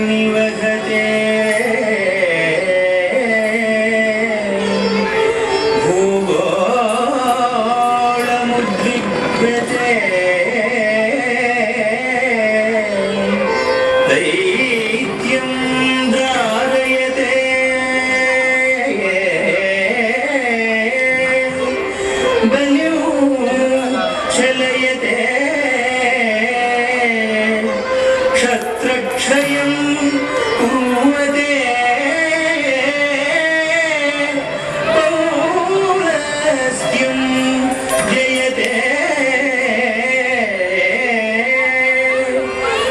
निवसते भूगोळमुद्विग्यते दैत्यं धारयते बलिं चलयते क्षत्रक्षयं कुर्वते पौलस्त्यं जयते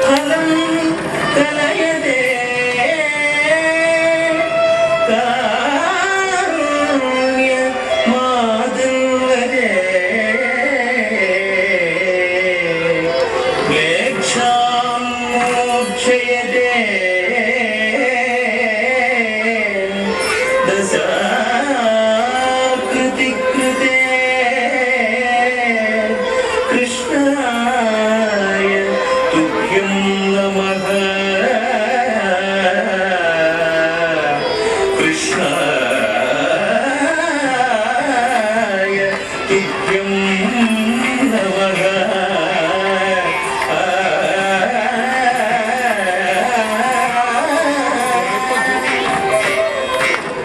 फलं कलयते कारुण्यमाधुर्यते क्लेशां मोक्षयते दशाकृतिकृते कृष्णाय तुभ्यं नमः कृष्णाय तुभ्यं नमः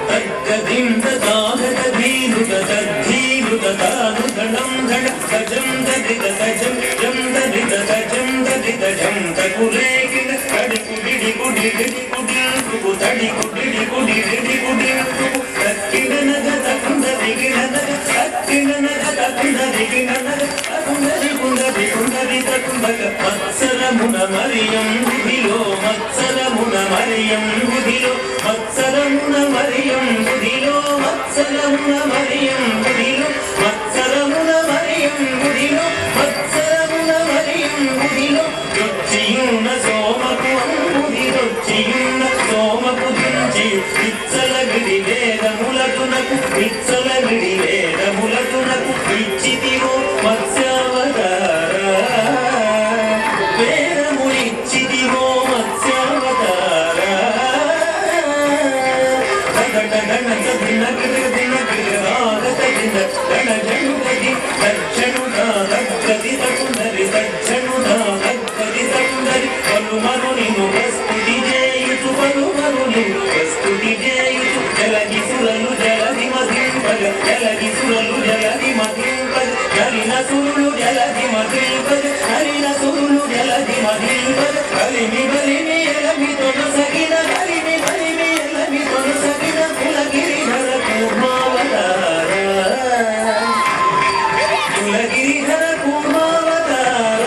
तद्गतिं तदागतधीनुतद्धीनुततानुगणं गणगजं दधितगजं जं दधितगजं दधितजं तकुलेकिन कडिकुडिकुडिकुडिकुडिकुडिकुडु तडिकुडिकुडिकुडिकुडिकुडु तक्किडनगतकुन्ददिगिणनग तक्किडनगतकुन्ददिगिणनग तकुन्ददिकुन्ददिकुन्ददितकुन्दग मत्सरमुनमरियं बुधिलो मत्सरमुनमरियं बुधिलो मत्सरमुनमरियं बुधिलो मत्सरमुनमरियं बुधिलो मत्सरमुनमरियं बुधिलो मत्सरमुनमरियं बुधिलो రుచియున్న సోమకు అంబుధిరొచ్చియున్న సోమకు దించి విచ్చలవిడి వేదములతునకు విచ్చలవిడి వేదములతునకు ఇచ్చితివో మత్స్యావతార వేదములిచ్చితివో మత్స్యావతార గణ గణ దిన దిన ఆగత దిన గణ జనుగది దక్షణుడా దగ్గది తకుందరి దక్షణుడా దగ్గది తకుందరి పలుమను నిన్ను ప్రస్తుతి చేయుచు పలుమను నిన్ను ప్రస్తుతి చేయుచు జలది సురలు జలది మధింపగ జలది సురలు జలది మధింపగ హరిన సురులు జలది మధింపగ హరిన సురులు జలది మధింపగ బలిమి బలిమి ఎలమి తొనసగిన బలిమి బలిమి ఎలమి తొనసగిన కులగిరిధర కూర్మావతార కులగిరిధర కూర్మావతార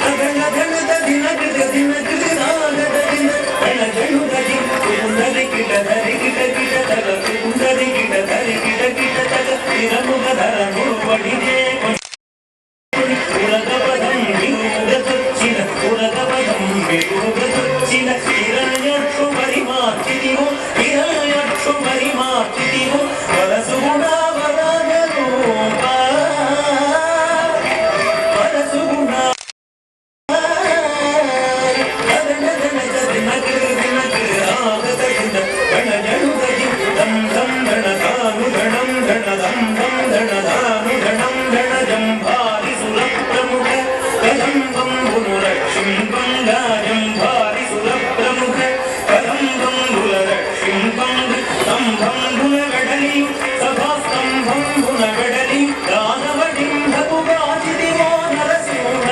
అగణ గణత దిన కృత దిన కృత నాగత దిన గణ జనుగది కుందరి కిట ధరి కిట కిట తగ కుందరి కిట ధరి కిట కిట తగ తిరముగ ధరము పడిదే ఉరగపదం విరుగతొచ్చిన ఉరగపదం విరుగతొచ్చిన హిరణ్యక్షు పరిమార్చితివో హిరణ్యక్షు పరిమార్చితివో వరసుగుణా వరాగరూప వరసుగుణా గణ జనుగది దం దం గణదాను గణం గణదం దం గణదాను గణం గణజం భారి సుర ప్రముఖ కదంబం గురురక్షిం బంగారం భారి సుర ప్రముఖ కదంబం గురురక్షిం బంగ స్తంభం గుణగడలియు సభాస్తంభం గుణగడలియు దానవడింభపు గాచిదివో నరసింహ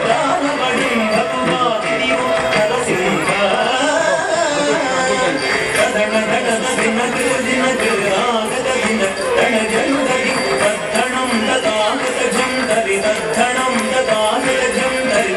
దానవడింభపు గాచిదివో నరసింహ కదణ గణద దిన దిన ఆగత దిన గణ జనుగది తద్ధణం తదాగత జం ధరి తద్ధణం తదాగత జం ధరి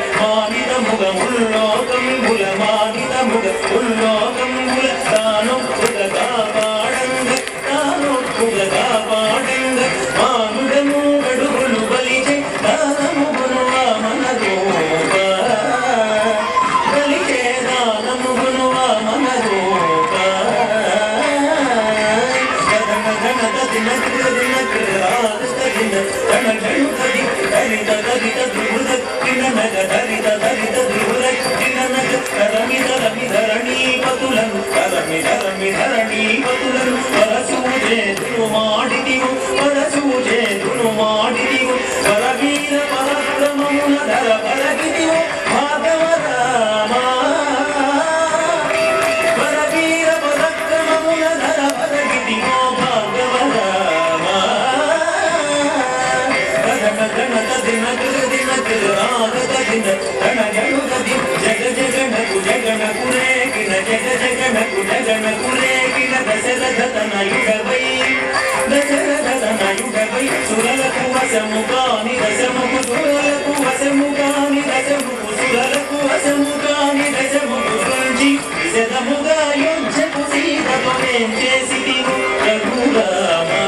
ದಿನ ರಣ ಜಳುಗದಿ ಜಗ ಜಗಣಕು ಜಗಣಕು ರೇಗಿನ ಜಗ ಜಗಣಕು ಜಗಣಕು ರೇಗಿನ ದಶರಥತನಯುಡವೈ దశరథతనయుడవై సురలకు వశముగాని దశముకు సురలకు వశముగాని దశముకు సురలకు వశముగాని దశముకు గురించి విశదముగా యుద్ధకు సీతతో ఏం చేసితివు రఘురామా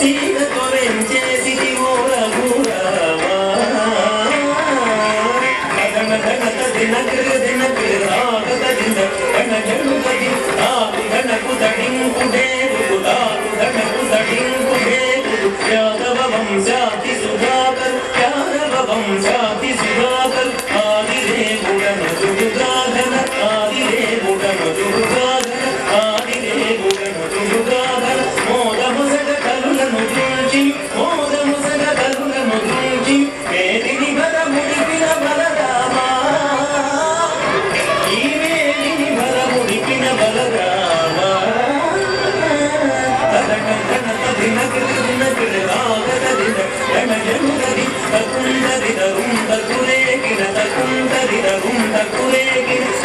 సీతతో ఏం చేసితివు రఘురామా గణ గణత దినకృ దినకృ రాగత దిన గణ జడుగది ఆకు గణకు తడింకుడే యాదవ వంశాతి సుధాకర్ యాదవ వంశాతి సుధాకర్ ఆదిదేవుడను దుర్గాధన ఆదిదేవుడను దుర్గాధన ఆదిదేవుడను దుర్గాధన మోదముసగ కలులను దృంచి మోదముసగ కలులను దృంచి వేదిని బల ముడిపిన బలరామా ఈ వేదిని బల ముడిపిన బలరామా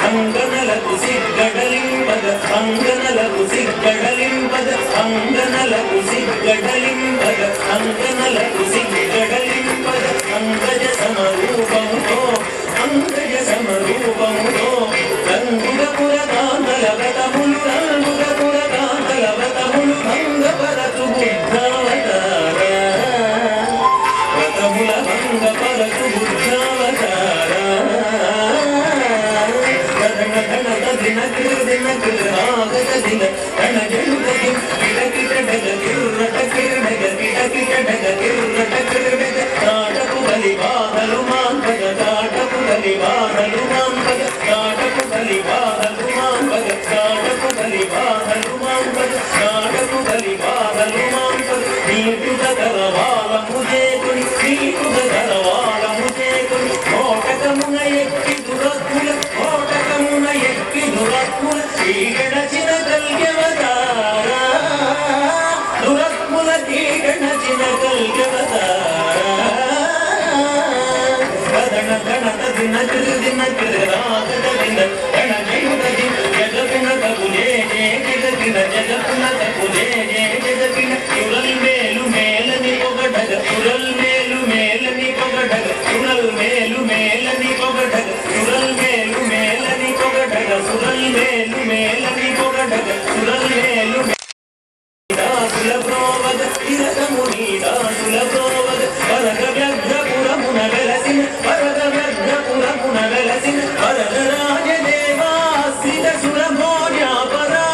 అంగనలకు సిగ్గడలింపద అంగనలకు సిగ్గడలింపద అంగనలకు సిగ్గడలింపద అంగనలకు సిగ్గడలింపద అంగజ సమరూపముతో అంగజ సమరూపముతో రంగుల పురకాంతల వ్రతములు రంగుల పురకాంతల వ్రతములు భంగపరచు బుద్ధావతార వ్రతముల భంగపరచు బుద్ధావతార దినకృ దినకృ ఆగత దిన రణ జడుగది కిట కిట డగ కిర్రట కిర్డగ కిట కిట డగ కిర్రట కిర్డగ తాటకు బలి బాధలు మాంపగ తాటకు బలి బాధలు మాంపగ తాటకు బలి బాధలు మాంపగ తాటకు బలి బాధలు మాంపగ తాటకు బలి బాధలు మాంపగ నీటుగ గరవాలము చేతుని నీటుగ గరవాలము చేతుని కోటకమున ఎక్కి దురత్తుల కోటకమున ఎక్కి దురత్ముల తీగడచిన కల్గవతార దురత్ముల తీగడచిన కల్గవతార కదన గణత దినకృ దినకృ రాగత దిన గణ జయుగది జగపిన కపులే జగపిన జగపున కపులే జగపిన యురల్ మేలు మేలని పొగడగ యురల్ మేలు మేలని పొగడగ యురల్ మేలు మేలని పొగడగ యురల్ మేలు మేలని పొగడగ సురల్ మేలు మేలని పొగడగ సురల్ మేలు దాసుల ప్రోవగ ఇరకముని దాసుల ప్రోవగ వరగ వ్యగ్రపురమున వెలసిన వరగ వ్యగ్రపురమున వెలసిన వరగ రాజదేవాశ్రిత సురభోజాపరా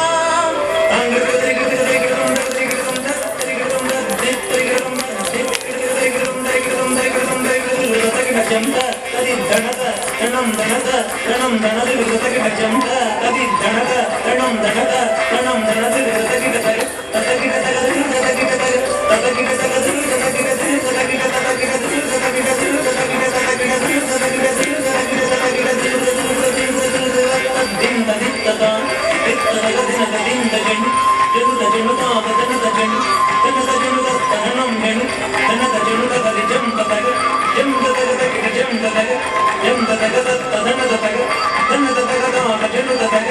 జంత తది ధనత రణం ధనత రణం ధనది విగతకిట జంత తది ధనత రణం ధనత రణం ధనది విగతకిట తగ తతకిట తగది తతకిట తగ తతకిట తగది తతకిట తగ తతకిట తతకిట తతకిట తతకిట తతకిట తతకిట దింత దిత్తత దిత్తత దినత దింత జన్ జనుత జనుత జనుత జన్ జనుత జనుత తరణం జను జనత జనుత తది జంత తగ జంత తగ తగిట జంత తగ జంత తగ తదనత తగ జనత తగ తమ జనుత తగ